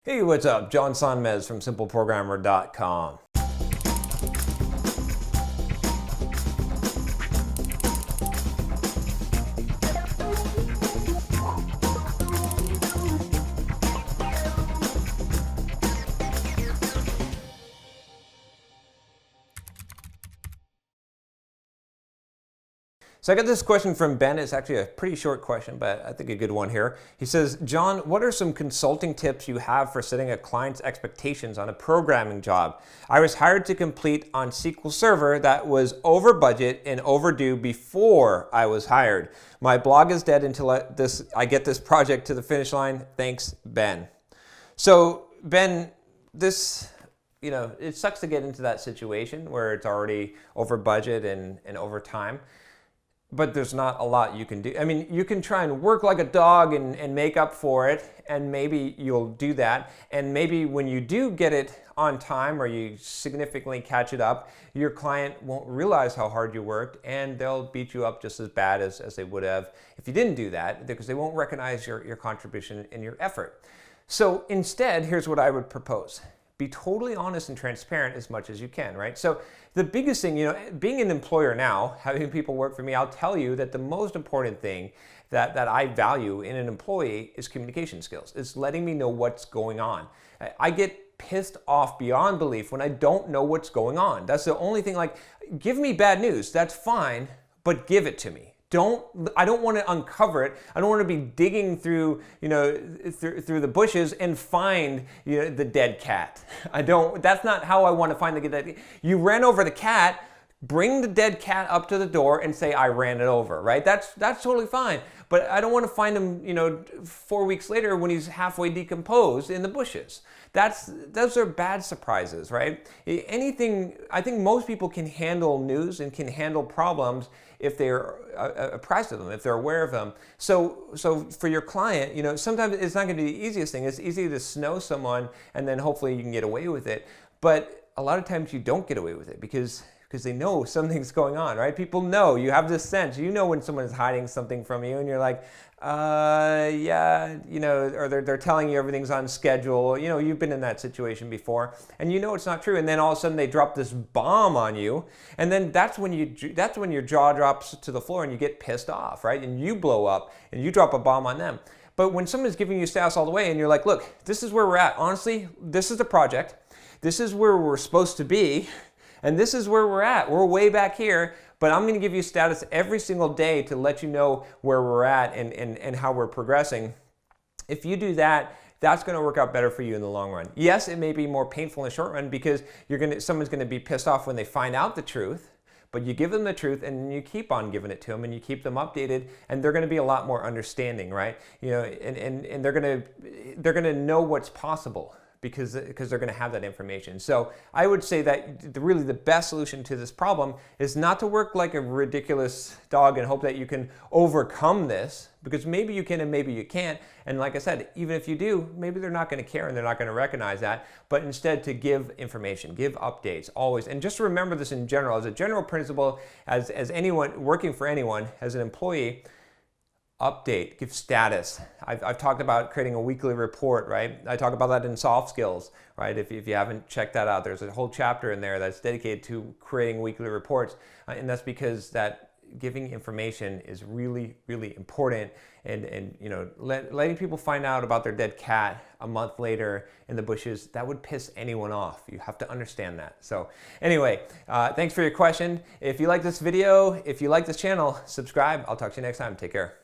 Hey, what's up? John Sonmez from SimpleProgrammer.com. So I got this question from Ben. It's actually a pretty short question, but I think a good one here. He says, John, what are some consulting tips you have for setting a client's expectations on a programming job? I was hired to complete on SQL Server that was over budget and overdue before I was hired. My blog is dead until I get this project to the finish line. Thanks, Ben. So Ben, it sucks to get into that situation where it's already over budget and over time. But there's not a lot you can do. I mean, you can try and work like a dog and make up for it, and maybe you'll do that. And maybe when you do get it on time or you significantly catch it up, your client won't realize how hard you worked and they'll beat you up just as bad as they would have if you didn't do that, because they won't recognize your contribution and your effort. So instead, here's what I would propose. Be totally honest and transparent as much as you can, right? So the biggest thing, being an employer now, having people work for me, I'll tell you that the most important thing that I value in an employee is communication skills. It's letting me know what's going on. I get pissed off beyond belief when I don't know what's going on. That's the only thing. Like, give me bad news, that's fine, but give it to me. I don't want to uncover it. I don't want to be digging through, through the bushes and find, the dead cat. That's not how I want to find the dead. You ran over the cat, bring the dead cat up to the door and say, I ran it over, right? That's totally fine. But I don't want to find him, 4 weeks later when he's halfway decomposed in the bushes. Those are bad surprises, right? I think most people can handle news and can handle problems if they're apprised of them, if they're aware of them. So for your client, sometimes it's not going to be the easiest thing. It's easy to snow someone and then hopefully you can get away with it. But a lot of times you don't get away with it because they know something's going on, right? People know, you have this sense, when someone is hiding something from you and you're like, yeah, or they're telling you everything's on schedule. You've been in that situation before and it's not true. And then all of a sudden they drop this bomb on you. And then that's when your jaw drops to the floor and you get pissed off, right? And you blow up and you drop a bomb on them. But when someone's giving you status all the way and you're like, look, this is where we're at. Honestly, this is the project. This is where we're supposed to be. And this is where we're at. We're way back here, but I'm going to give you status every single day to let you know where we're at and how we're progressing. If you do that, that's going to work out better for you in the long run. Yes, it may be more painful in the short run because someone's going to be pissed off when they find out the truth, but you give them the truth and you keep on giving it to them and you keep them updated and they're going to be a lot more understanding, right? And they're going to know what's possible. Because they're going to have that information. So I would say that really the best solution to this problem is not to work like a ridiculous dog and hope that you can overcome this, because maybe you can and maybe you can't. And like I said, even if you do, maybe they're not going to care and they're not going to recognize that, but instead to give information, give updates always. And just remember this in general, as a general principle, as anyone working for anyone, as an employee, update, give status. I've talked about creating a weekly report, right? I talk about that in soft skills, right? If you haven't checked that out, there's a whole chapter in there that's dedicated to creating weekly reports. And that's because that giving information is really, really important. And letting people find out about their dead cat a month later in the bushes, that would piss anyone off. You have to understand that. So anyway, thanks for your question. If you like this video, if you like this channel, subscribe. I'll talk to you next time. Take care.